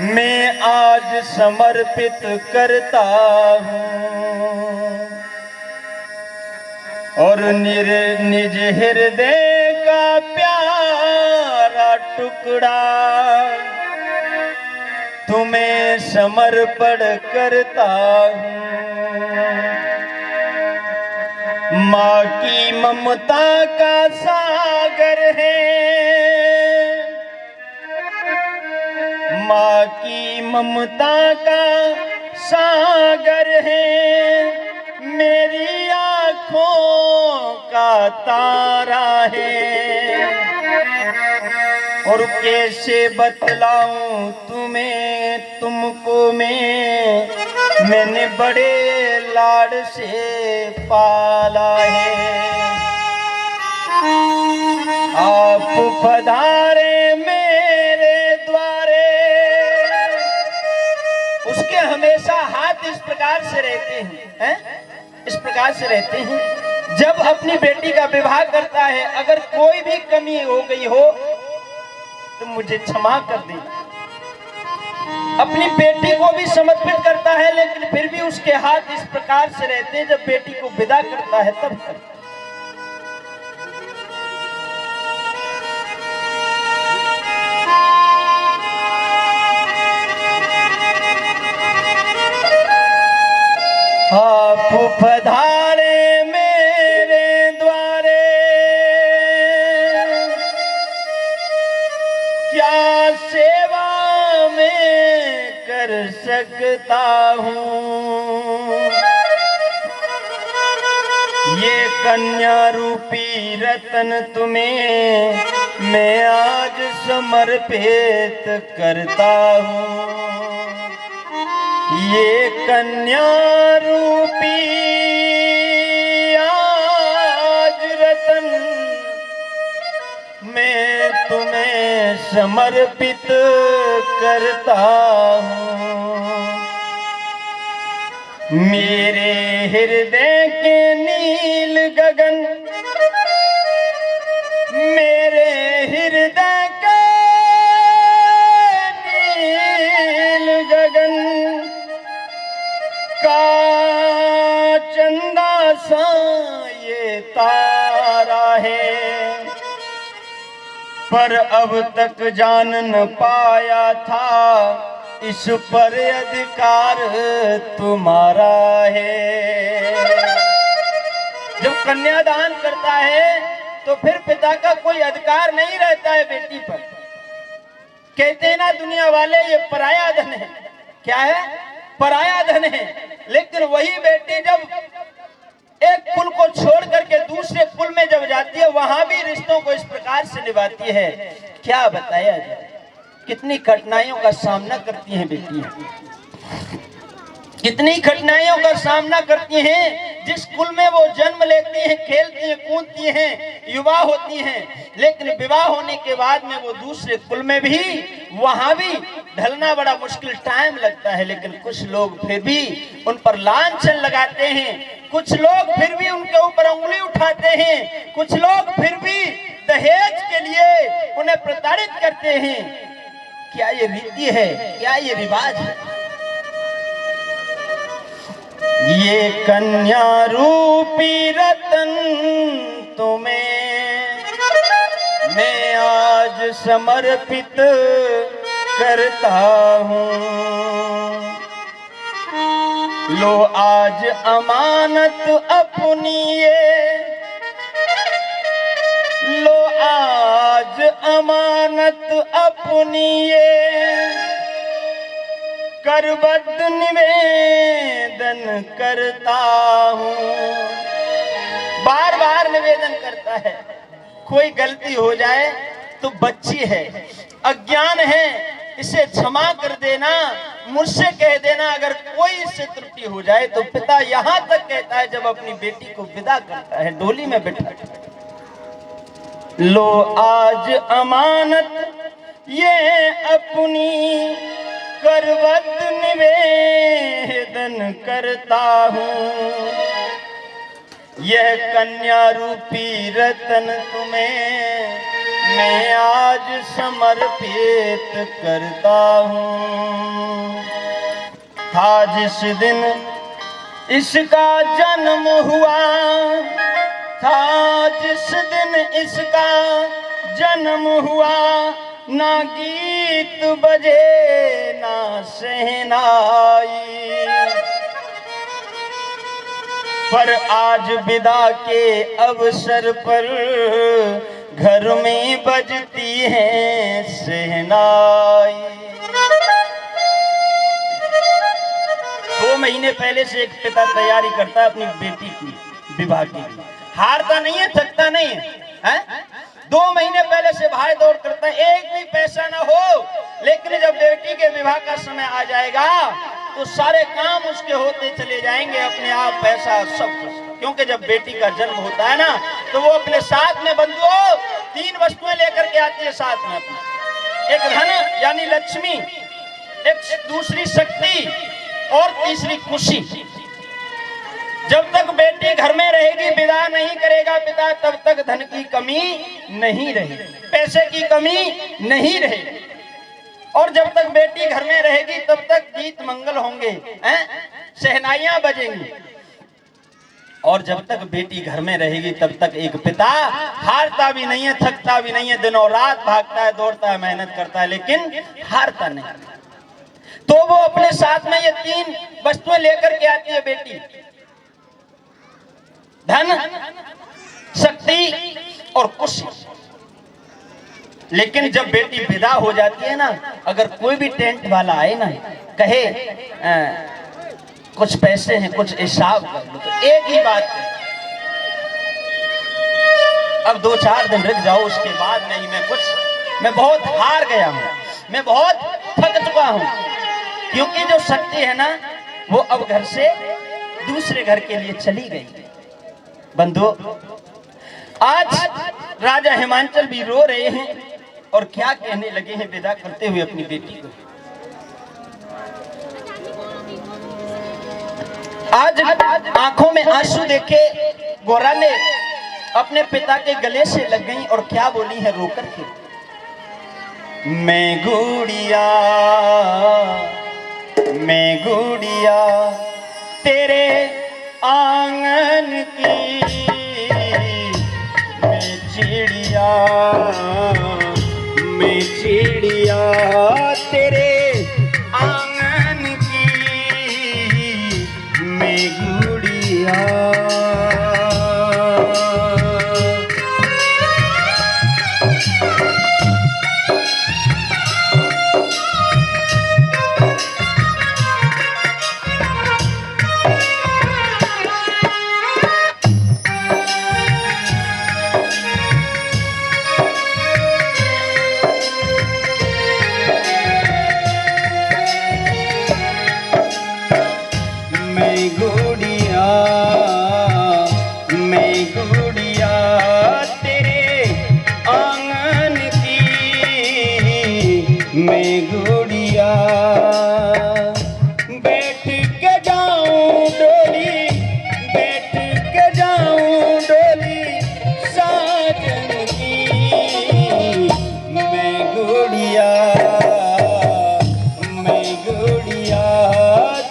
मैं आज समर्पित करता हूँ और निज हृदय का प्यारा टुकड़ा तुम्हें समर्पण करता हूँ। माँ की ममता का सागर है, माँ की ममता का सागर है, मेरी आँखों का तारा है। और कैसे बतलाऊं तुम्हें तुमको मैंने बड़े लाड से पाला है। आप पधारे मेरे द्वारे, उसके हमेशा हाथ इस प्रकार से रहते हैं, इस प्रकार से रहते हैं। जब अपनी बेटी का विवाह करता है, अगर कोई भी कमी हो गई हो तो मुझे क्षमा कर दे। अपनी बेटी को भी समर्पित करता है, लेकिन फिर भी उसके हाथ इस प्रकार से रहते हैं। जब बेटी को विदा करता है तब करता है। आप पधारे मेरे द्वारे, क्या सेवा में कर सकता हूँ। ये कन्या रूपी रतन तुम्हें मैं आज समर्पित करता हूँ। ये कन्या रूपी आज रतन मैं तुम्हें समर्पित करता हूँ। मेरे हृदय के नील गगन, मेरे हृदय के नील गगन का चंदा सा ये तारा है, पर अब तक जान न पाया था इस पर अधिकार तुम्हारा है। जब कन्यादान करता है तो फिर पिता का कोई अधिकार नहीं रहता है बेटी पर। कहते हैं ना दुनिया वाले, ये पराया धन है। क्या है? पराया धन है। लेकिन वही बेटी जब एक कुल को छोड़ करके दूसरे कुल में जब जाती है, वहां भी रिश्तों को इस प्रकार से निभाती है। क्या बताया जाए, कितनी कठिनाइयों का सामना करती हैं बेटियां, कितनी कठिनाइयों का सामना करती हैं। जिस कुल में वो जन्म लेती हैं, खेलती हैं, कूदती हैं, युवा होती हैं, लेकिन विवाह होने के बाद में वो दूसरे कुल में भी, वहां भी ढलना बड़ा मुश्किल, टाइम लगता है। लेकिन कुछ लोग फिर भी उन पर लांछन लगाते हैं, कुछ लोग फिर भी उनके ऊपर उंगली उठाते हैं, कुछ लोग फिर भी दहेज के लिए उन्हें प्रताड़ित करते हैं। क्या ये रीति है? क्या ये रिवाज है? ये कन्या रूपी रतन तुम्हें मैं आज समर्पित करता हूँ। लो आज अमानत अपनी ये, लो आज अमानत अपनी ये, करबद्ध निवेदन करता हूँ। बार बार निवेदन करता है, कोई गलती हो जाए तो बच्ची है, अज्ञान है, इसे क्षमा कर देना, मुझसे कह देना। अगर कोई इससे त्रुटि हो जाए तो पिता यहाँ तक कहता है, जब अपनी बेटी को विदा करता है डोली में बिठा, लो आज अमानत ये अपनी, करबद्ध निवेदन करता हूँ। यह कन्या रूपी रतन तुम्हें मैं आज समर्पित करता हूँ। था जिस दिन इसका जन्म हुआ, था जिस दिन इसका जन्म हुआ, ना गीत बजे ना शहनाई, पर आज विदा के अवसर पर घर में बजती है शहनाई। 2 महीने पहले से एक पिता तैयारी करता है अपनी बेटी की विवाह की, हारता नहीं है, थकता नहीं है, 2 महीने पहले से भाई दौड़ करता है, एक भी पैसा ना हो, लेकिन जब बेटी के विवाह का समय आ जाएगा तो सारे काम उसके होते चले जाएंगे, अपने आप पैसा सब कुछ। क्योंकि जब बेटी का जन्म होता है ना तो वो अपने साथ में बंधुओं 3 वस्तुएं लेकर के आती है साथ में अपनी, एक धन यानी लक्ष्मी, एक दूसरी शक्ति और तीसरी खुशी। जब तक बेटी घर में रहेगी, विदा नहीं करेगा पिता, तब तक धन की कमी नहीं रहेगी, पैसे की कमी नहीं रहेगी। और जब तक बेटी घर में रहेगी तब तक गीत मंगल होंगे, शहनाइयां बजेंगी। और जब तक बेटी घर में रहेगी तब तक एक पिता हारता भी नहीं है, थकता भी नहीं है, दिनों रात भागता है, दौड़ता है, मेहनत करता है, लेकिन हारता नहीं। तो वो अपने साथ में ये 3 वस्तुएं लेकर के आती है बेटी, धन, शक्ति और खुशी। लेकिन जब बेटी विदा हो जाती है ना, अगर कोई भी टेंट वाला आए ना, कहे कुछ पैसे हैं, कुछ हिसाब कर लो, तो एक ही बात है, अब 2-4 दिन रुक जाओ, उसके बाद नहीं, मैं बहुत हार गया हूं, मैं बहुत थक चुका हूं। क्योंकि जो शक्ति है ना वो अब घर से दूसरे घर के लिए चली गई। बंधुओं, आज राजा हिमांचल भी रो रहे हैं और क्या कहने लगे हैं विदा करते हुए अपनी बेटी को। आज आंखों में आंसू देखे गोरा ने अपने पिता के गले से लग गई और क्या बोली है रोकर के, मैं गुड़िया तेरे आंगन की, मैं चिड़िया तेरे आंगन की, मैं गुड़िया। मैं गुड़िया तेरे आंगन की, मैं गुड़िया बैठ के जाऊं डोली, बैठ के जाऊं डोली साजन की, मैं गुड़िया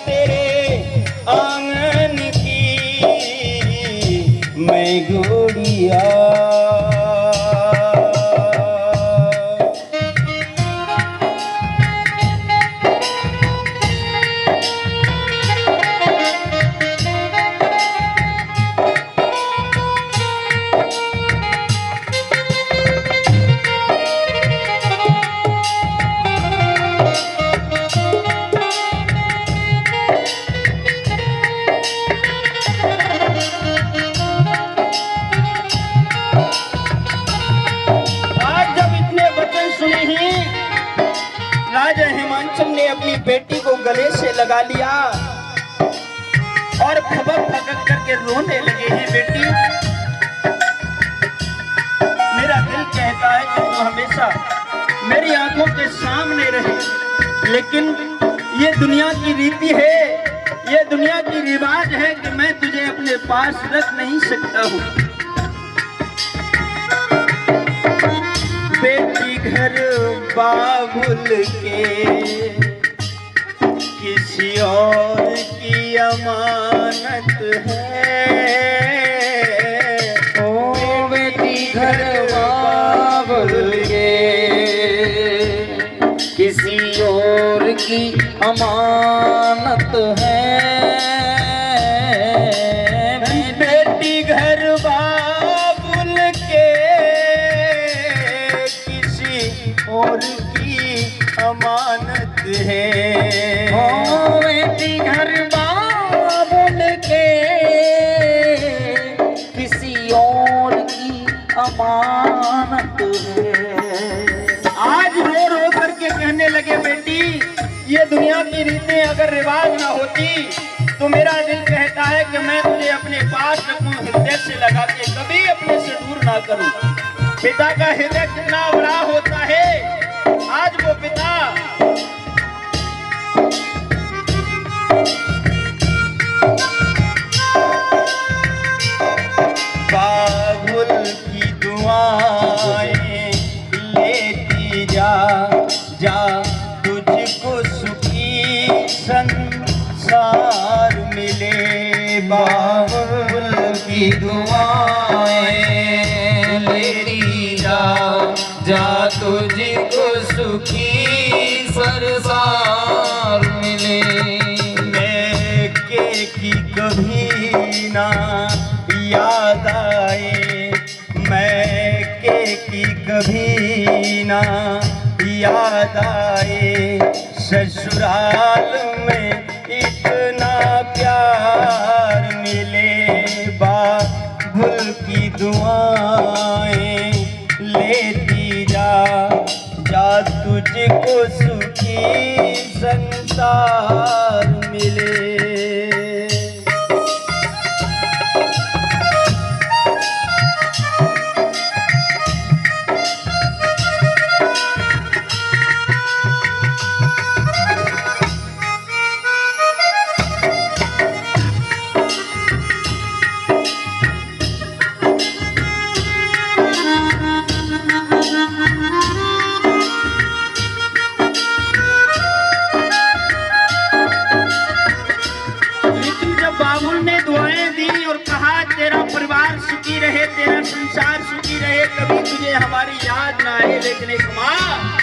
तेरे आंगन की, मैं गुड़िया। राजा हिमांचल ने अपनी बेटी को गले से लगा लिया और फबक फबक करके रोने लगे हैं। बेटी, मेरा दिल कहता है कि तू हमेशा मेरी आंखों के सामने रहे, लेकिन ये दुनिया की रीति है, ये दुनिया की रिवाज है कि मैं तुझे अपने पास रख नहीं सकता हूँ। घर बाबुल के किसी और की अमानत है। ओ बेटी घर बाबुल के किसी और की अमानत है। बेटी घर बाबुल के किसी और की अमानत है। ओ बेटी घर बाबुल के किसी और की अमानत है। आज रो रो करके कहने लगे बेटी, ये दुनिया की रीतें अगर रिवाज ना होती तो मेरा दिल कहता है कि मैं तुझे अपने पास रखूं, हृदय से लगा के कभी अपने से दूर ना करूं। पिता का हृदय कितना बड़ा होता है। आज वो पिता बाबुल की दुआएं लेती जा जा, तुझको सुखी संसार मिले। बाबुल की दुआएं लेती जा जा, तुझको सुखी संसार मिले। मैं की कभी ना याद आए, मैं की कभी ना याद आए। ससुराल में इतना प्यार मिले। बाबुल की दुआएं लेती जा जा, तुझको सुखी संसार मिले। बाबुल ने दुआएं दी और कहा तेरा परिवार सुखी रहे, तेरा संसार सुखी रहे, कभी तुझे हमारी याद ना आए। लेकिन एक माँ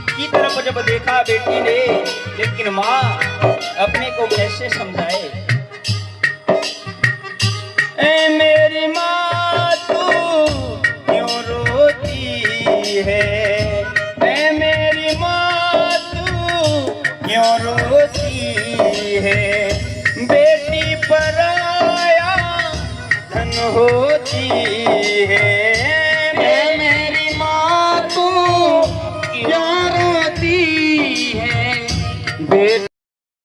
की तरफ जब देखा बेटी ने, लेकिन माँ अपने को कैसे समझाए। ए मेरी माँ तू क्यों रोती है, ए मेरी माँ तू क्यों रोती है। बेटी पराया धन होती है,